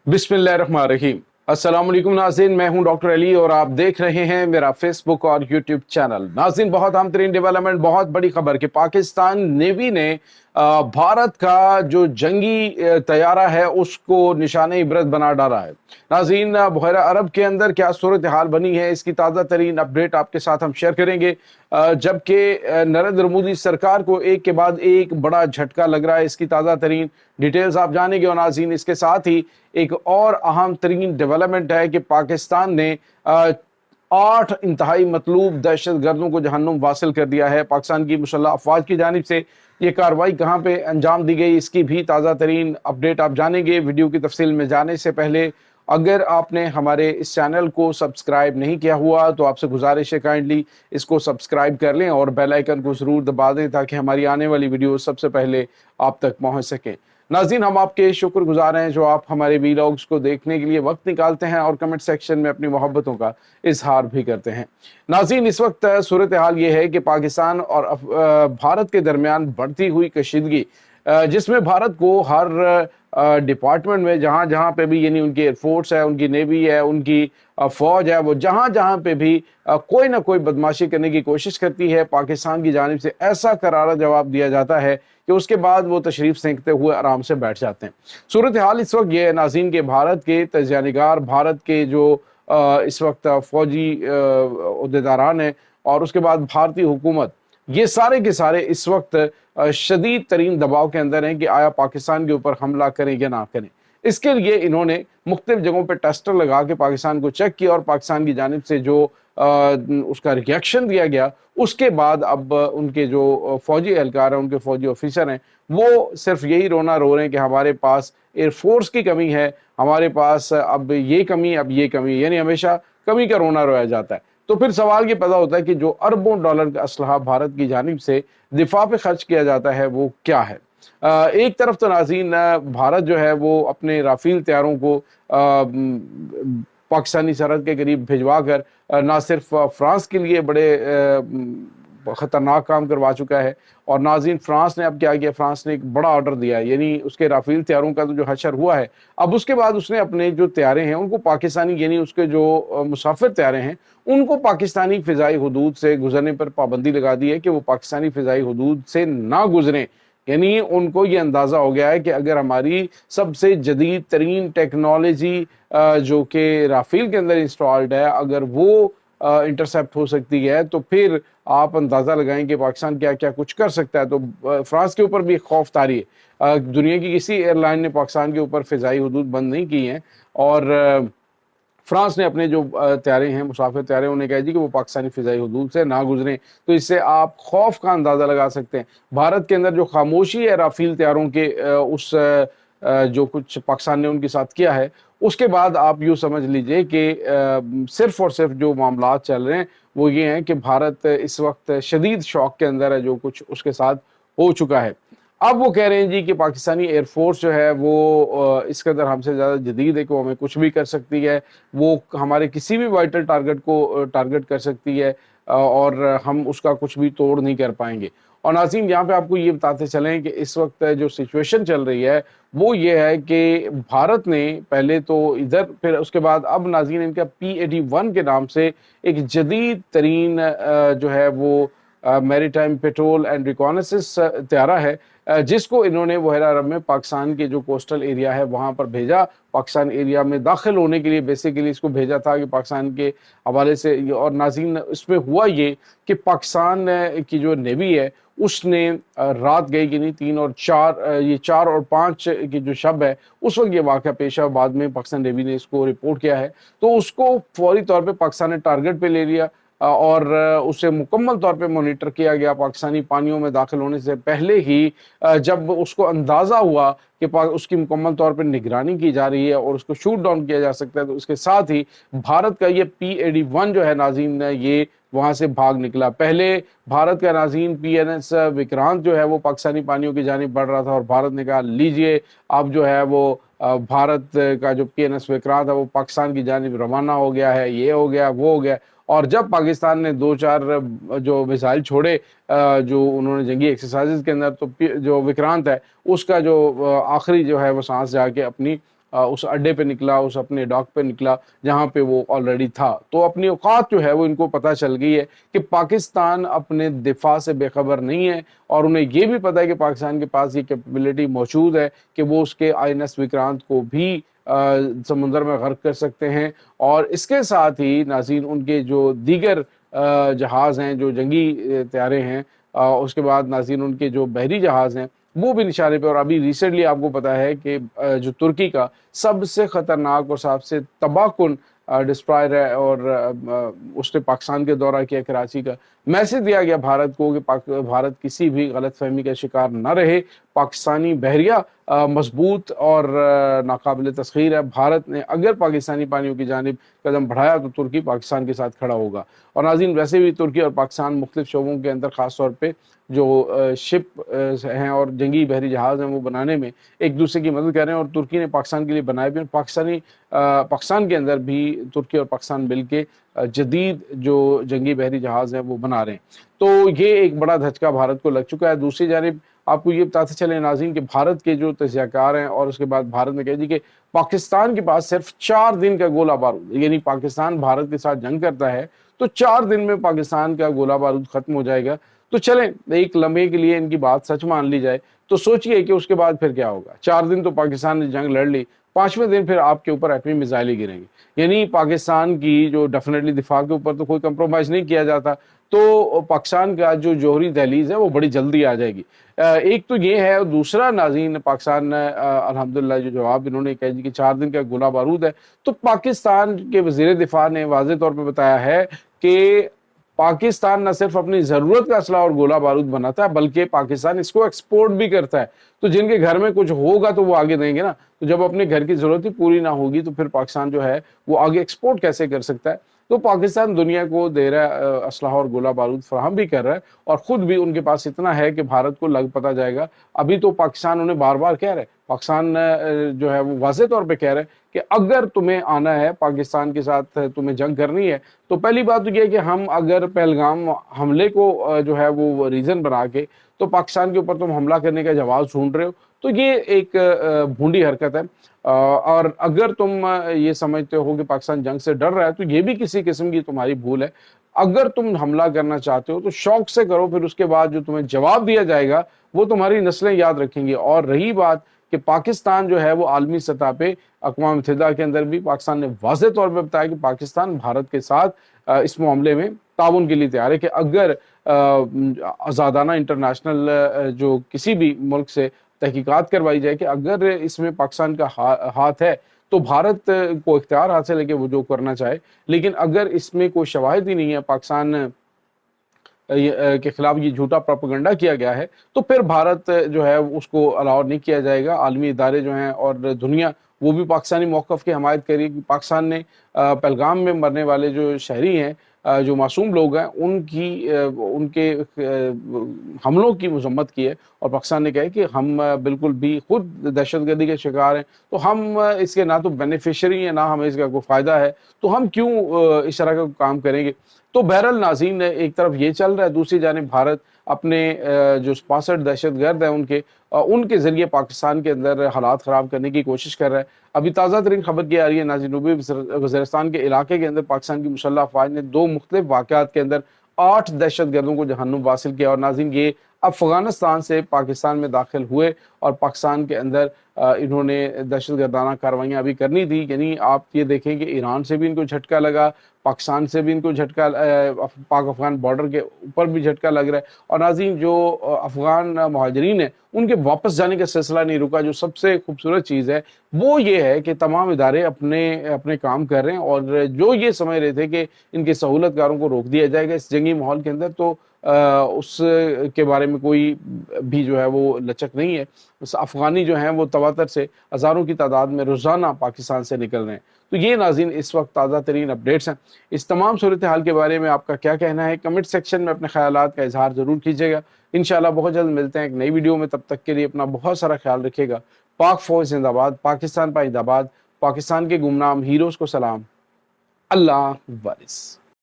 बिस्मिल्लाहिर्रहमानिर्रहीम। अस्सलाम वालेकुम नाज़रीन, मैं हूं डॉक्टर अली और आप देख रहे हैं मेरा फेसबुक और यूट्यूब चैनल। नाज़रीन, बहुत अहम तरीन डेवलपमेंट, बहुत बड़ी खबर कि पाकिस्तान नेवी ने भारत का जो जंगी तैयारा है उसको निशाने इबरत बना डाला है। नाज़रीन, बहरा अरब के अंदर क्या सूरत हाल बनी है, इसकी ताज़ा तरीन अपडेट आपके साथ हम शेयर करेंगे। जबकि नरेंद्र मोदी सरकार को एक के बाद एक बड़ा झटका लग रहा है, इसकी ताज़ा तरीन डिटेल्स आप जानेंगे। और नाज़रीन, इसके साथ ही एक और अहम तरीन डेवलपमेंट है कि पाकिस्तान ने 8 इंतहाई मतलूब दहशत गर्दों को जहन्नुम वासिल कर दिया है। पाकिस्तान की मुसल्लह अफवाज की जानिब से ये कार्रवाई कहाँ पे अंजाम दी गई, इसकी भी ताज़ा तरीन अपडेट आप जानेंगे। वीडियो की तफसील में जाने से पहले अगर आपने हमारे इस चैनल को सब्सक्राइब नहीं किया हुआ तो आपसे गुजारिश है काइंडली इसको सब्सक्राइब कर लें और बेल आइकन को ज़रूर दबा दें ताकि हमारी आने वाली वीडियो सबसे पहले आप तक पहुंच सकें। नाज़रीन, हम आपके शुक्रगुजार हैं जो आप हमारे वीलॉग्स को देखने के लिए वक्त निकालते हैं और कमेंट सेक्शन में अपनी मोहब्बतों का इजहार भी करते हैं। नाज़रीन, इस वक्त सूरत हाल ये है कि पाकिस्तान और भारत के दरमियान बढ़ती हुई कशीदगी, जिसमें भारत को हर डिपार्टमेंट में जहाँ जहाँ पे भी, यानी उनकी एयरफोर्स है, उनकी नेवी है, उनकी फौज है, वो जहाँ जहाँ पे भी कोई ना कोई बदमाशी करने की कोशिश करती है, पाकिस्तान की जानिब से ऐसा करारा जवाब दिया जाता है कि उसके बाद वो तशरीफ सेंकते हुए आराम से बैठ जाते हैं। सूरत हाल इस वक्त ये है नाज़रीन के भारत के तजिया निगार, भारत के जो इस वक्त फौजी अहदेदारान हैं और उसके बाद भारतीय हुकूमत, ये सारे के सारे इस वक्त शदीद तरीन दबाव के अंदर हैं कि आया पाकिस्तान के ऊपर हमला करें या ना करें। इसके लिए इन्होंने मुख्तलिफ जगहों पर टेस्टर लगा के पाकिस्तान को चेक किया और पाकिस्तान की जानिब से जो उसका रिएक्शन दिया गया, उसके बाद अब उनके जो फौजी एहलकार हैं, उनके फौजी ऑफिसर हैं, वो सिर्फ यही रोना रो रहे हैं कि हमारे पास एयरफोर्स की कमी है, हमारे पास अब ये कमी, अब ये कमी, यानी हमेशा कमी का रोना रोया जाता है। तो फिर सवाल ये पैदा होता है कि जो अरबों डॉलर का असलहा भारत की जानिब से दिफा पे खर्च किया जाता है वो क्या है। एक तरफ तो नाज़रीन भारत जो है वो अपने राफेल तैयारों को पाकिस्तानी सरहद के करीब भिजवा कर ना सिर्फ फ्रांस के लिए बड़े ख़तरनाक काम करवा चुका है, और नाज़रीन फ्रांस ने अब क्या किया, फ्रांस ने एक बड़ा ऑर्डर दिया है, यानी उसके राफेल तैयारों का तो जो हशर हुआ है, अब उसके बाद उसने अपने जो तैयारे हैं उनको पाकिस्तानी, यानी उसके जो मुसाफिर तैयारे हैं उनको पाकिस्तानी फ़िज़ाई हदूद से गुजरने पर पाबंदी लगा दी है कि वो पाकिस्तानी फ़िज़ाई हदूद से ना गुजरें। यानी उनको ये अंदाज़ा हो गया है कि अगर हमारी सबसे जदीद तरीन टेक्नोलॉजी जो कि राफेल के अंदर इंस्टॉल्ड है, अगर वो इंटरसेप्ट हो सकती है तो फिर आप अंदाज़ा लगाएं कि पाकिस्तान क्या क्या कुछ कर सकता है। तो फ्रांस के ऊपर भी खौफ तारी है। दुनिया की किसी एयरलाइन ने पाकिस्तान के ऊपर फ़िज़ाई हदूद बंद नहीं की हैं, और फ्रांस ने अपने जो तैयारे हैं, मुसाफिर तैयारे, उन्हें कहा जी कि वो पाकिस्तानी फ़िज़ाई हदूद से ना गुजरें। तो इससे आप खौफ का अंदाज़ा लगा सकते हैं। भारत के अंदर जो खामोशी है राफेल तैयारों के उस जो कुछ पाकिस्तान ने उनके साथ किया है, उसके बाद आप यूँ समझ लीजिए कि सिर्फ़ और सिर्फ जो मामलात चल रहे हैं वो ये हैं कि भारत इस वक्त शदीद शौक के अंदर है जो कुछ उसके साथ हो चुका है। अब वो कह रहे हैं जी कि पाकिस्तानी एयरफोर्स जो है वो इस कदर हमसे ज़्यादा जदीद है कि वो हमें कुछ भी कर सकती है, वो हमारे किसी भी वाइटल टारगेट को टारगेट कर सकती है, और हम उसका कुछ भी तोड़ नहीं कर पाएंगे। और नाज़रीन, यहाँ पे आपको ये बताते चलें कि इस वक्त जो सिचुएशन चल रही है वो ये है कि भारत ने पहले तो इधर, फिर उसके बाद अब नाज़रीन इनका P-81 के नाम से एक जदीद तरीन जो है वो मैरीटाइम पेट्रोल एंड रिकॉनेसेंस तैयारा है, जिसको इन्होंने बहरा अरब में पाकिस्तान के जो कोस्टल एरिया है वहाँ पर भेजा। पाकिस्तान एरिया में दाखिल होने के लिए बेसिकली इसको भेजा था कि पाकिस्तान के हवाले से। और नाज़रीन, इसमें हुआ ये कि पाकिस्तान की जो नेवी है उसने रात गई कि नहीं 3 और 4, ये 4 और 5 की जो शब है उस वक्त ये वाक़या पेश है। बाद में पाकिस्तान नेवी ने इसको रिपोर्ट किया है, तो उसको फौरी तौर पे पाकिस्तान ने टारगेट पे ले लिया और उसे मुकम्मल तौर पे मॉनिटर किया गया। पाकिस्तानी पानियों में दाखिल होने से पहले ही जब उसको अंदाज़ा हुआ कि उसकी मुकम्मल तौर पे निगरानी की जा रही है और उसको शूट डाउन किया जा सकता है, तो उसके साथ ही भारत का ये P-81 जो है नाज़रीन ये वहाँ से भाग निकला। पहले भारत का नाज़रीन PNS विक्रांत जो है वो पाकिस्तानी पानियों की जानिब बढ़ रहा था और भारत ने कहा लीजिए अब जो है वो भारत का जो PNS विक्रांत है वो पाकिस्तान की जानिब रवाना हो गया है, ये हो गया, वो हो गया। और जब पाकिस्तान ने 2-4 जो मिसाइल छोड़े जो उन्होंने जंगी एक्सरसाइजेज के अंदर, तो जो विक्रांत है उसका जो आखिरी जो है वो सांस जाके अपनी उस अड्डे पे निकला, उस अपने डॉक पे निकला जहाँ पे वो ऑलरेडी था। तो अपनी औकात जो है वो इनको पता चल गई है कि पाकिस्तान अपने दिफा से बेखबर नहीं है, और उन्हें ये भी पता है कि पाकिस्तान के पास ये कैपेबिलिटी मौजूद है कि वो उसके INS विक्रांत को भी समुंदर में गर्क कर सकते हैं। और इसके साथ ही नाज़रीन उनके जो दीगर जहाज़ हैं, जो जंगी तैयारे हैं, उसके बाद नाज़रीन उनके जो बहरी जहाज़ हैं वो भी निशाने पे। और अभी रिसेंटली आपको पता है कि जो तुर्की का सबसे ख़तरनाक और सबसे तबाहकुन डिस्ट्रॉयर है, और उसने पाकिस्तान के दौरा किया कराची का। मैसेज दिया गया भारत को कि भारत किसी भी गलतफहमी का शिकार न रहे। पाकिस्तानी बहरिया मजबूत और नाकाबिल तस्खीर है। भारत ने अगर पाकिस्तानी पानियों की जानिब कदम बढ़ाया तो तुर्की पाकिस्तान के साथ खड़ा होगा। और नाज़रीन वैसे भी तुर्की और पाकिस्तान मुख्तलिफ शोबों के अंदर ख़ास तौर पे जो शिप हैं और जंगी बहरी जहाज़ हैं वो बनाने में एक दूसरे की मदद कर रहे हैं। और तुर्की ने पाकिस्तान के लिए बनाए भी, और पाकिस्तान के अंदर भी तुर्की और पाकिस्तान मिल के जदीद जो जंगी बहरी जहाज़ हैं वो बना रहे हैं। तो ये एक बड़ा धचका भारत को लग चुका है। दूसरी जानिब आपको ये बताते चले नाज़रीन कि भारत के जो तजज़ियाकार हैं, और उसके बाद भारत ने कह दी कि पाकिस्तान के पास सिर्फ 4 दिन का गोला बारूद, यानी पाकिस्तान भारत के साथ जंग करता है तो 4 दिन में पाकिस्तान का गोला बारूद खत्म हो जाएगा। तो चलें एक लम्हे के लिए इनकी बात सच मान ली जाए, तो सोचिए कि उसके बाद फिर क्या होगा। 4 दिन तो पाकिस्तान ने जंग लड़ ली, 5वें दिन फिर आपके ऊपर एटमी मिसाइल ही गिरेंगे। यानी पाकिस्तान की जो डेफिनेटली दिफा के ऊपर तो कोई कंप्रोमाइज़ नहीं किया जाता, तो पाकिस्तान का जो जौहरी दहलीज है वो बड़ी जल्दी आ जाएगी। एक तो ये है, और दूसरा नाज़रीन पाकिस्तान ने अल्हम्दुलिल्लाह जो जवाब इन्होंने कह दी कि 4 दिन का गोला बारूद है, तो पाकिस्तान के वज़ीर दिफा ने वाज़ेह तौर पर बताया है कि पाकिस्तान न सिर्फ अपनी ज़रूरत का असला और गोला बारूद बनाता है, बल्कि पाकिस्तान इसको एक्सपोर्ट भी करता है। तो जिनके घर में कुछ होगा तो वो आगे देंगे ना, तो जब अपने घर की ज़रूरत ही पूरी ना होगी तो फिर पाकिस्तान जो है वो आगे एक्सपोर्ट कैसे कर सकता है। तो पाकिस्तान दुनिया को दे रहा है असलाह और गोला बारूद फराहम भी कर रहा है, और ख़ुद भी उनके पास इतना है कि भारत को लग पता जाएगा। अभी तो पाकिस्तान उन्हें बार बार कह रहा है, पाकिस्तान जो है वो वाज़ेह तौर पे कह रहा है कि अगर तुम्हें आना है पाकिस्तान के साथ, तुम्हें जंग करनी है, तो पहली बात तो ये है कि हम अगर पहलगाम हमले को जो है वो रीज़न बना के तो पाकिस्तान के ऊपर तुम हमला करने का जवाब ढूंढ रहे हो, तो ये एक भूंडी हरकत है। और अगर तुम ये समझते हो कि पाकिस्तान जंग से डर रहा है, तो ये भी किसी किस्म की तुम्हारी भूल है। अगर तुम हमला करना चाहते हो तो शौक से करो, फिर उसके बाद जो तुम्हें जवाब दिया जाएगा वो तुम्हारी नस्लें याद रखेंगी। और रही बात कि पाकिस्तान जो है वो आलमी सतह पे अक़वाम मुत्तहिदा के अंदर भी पाकिस्तान ने वाज़ेह तौर पे बताया कि पाकिस्तान भारत के साथ इस मामले में ताउन के लिए तैयार है, कि अगर आज़ादाना इंटरनेशनल जो किसी भी मुल्क से तहकीकात करवाई जाए कि अगर इसमें पाकिस्तान का हाथ है, तो भारत को इख्तियार हासिल है कि वो जो करना चाहे। लेकिन अगर इसमें कोई शवाहिद ही नहीं है, पाकिस्तान के खिलाफ ये झूठा प्रोपेगेंडा किया गया है, तो फिर भारत जो है उसको अलाउ नहीं किया जाएगा। आलमी इदारे जो हैं और दुनिया वो भी पाकिस्तानी मौक़िफ़ की हमायत करेगी। पाकिस्तान ने पहलगाम में मरने वाले जो शहरी हैं, जो मासूम लोग हैं, उनके हमलों की मज़म्मत की है, और पाकिस्तान ने कहा है कि हम बिल्कुल भी खुद दहशतगर्दी के शिकार हैं, तो हम इसके ना तो बेनिफिशरी हैं, ना हमें इसका कोई फ़ायदा है, तो हम क्यों इस तरह का काम करेंगे। तो बहरहाल नाज़रीन एक तरफ ये चल रहा है, दूसरी जानिब भारत अपने जो 65 दहशतगर्द हैं उनके ज़रिए पाकिस्तान के अंदर हालात ख़राब करने की कोशिश कर रहा है। अभी ताज़ा तरीन खबर ये आ रही है नाज़रीन, जनूबी वज़ीरिस्तान के इलाके के अंदर पाकिस्तान की मुसल्लह अफ़वाज ने 2 मुख्तलिफ वाक़यात के अंदर 8 दहशतगर्दों को जहन्नुम हासिल किया। और नाज़रीन ये अफ़गानिस्तान से पाकिस्तान में दाखिल हुए, और पाकिस्तान के अंदर इन्होंने दहशतगर्दाना कार्रवाइयाँ अभी करनी थी। यानी आप ये देखें कि ईरान से भी इनको झटका लगा, पाकिस्तान से भी इनको झटका, पाक अफ़गान बॉर्डर के ऊपर भी झटका लग रहा है। और नाज़रीन जो अफ़गान महाजरीन हैं उनके वापस जाने का सिलसिला नहीं रुका। जो सबसे खूबसूरत चीज़ है वो ये है कि तमाम इदारे अपने काम कर रहे हैं, और जो ये समझ रहे थे कि इनके सहूलतकारों को रोक दिया जाएगा इस जंगी माहौल के अंदर, तो उसके बारे में कोई भी जो है वो लचक नहीं है। अफ़गानी जो हैं वो तवातर से हज़ारों की तादाद में रोज़ाना पाकिस्तान से निकल रहे हैं। तो ये नाज़रीन इस वक्त ताज़ा तरीन अपडेट्स हैं। इस तमाम सूरत हाल के बारे में आपका क्या कहना है, कमेंट सेक्शन में अपने ख़यालात का इज़हार ज़रूर कीजिएगा। इंशाअल्लाह बहुत जल्द मिलते हैं एक नई वीडियो में, तब तक के लिए अपना बहुत सारा ख्याल रखिएगा। पाक फ़ौज ज़िंदाबाद, पाकिस्तान पाइंदाबाद, पाकिस्तान के गुमनाम हीरोज़ को सलाम, अल्लाह वारिस।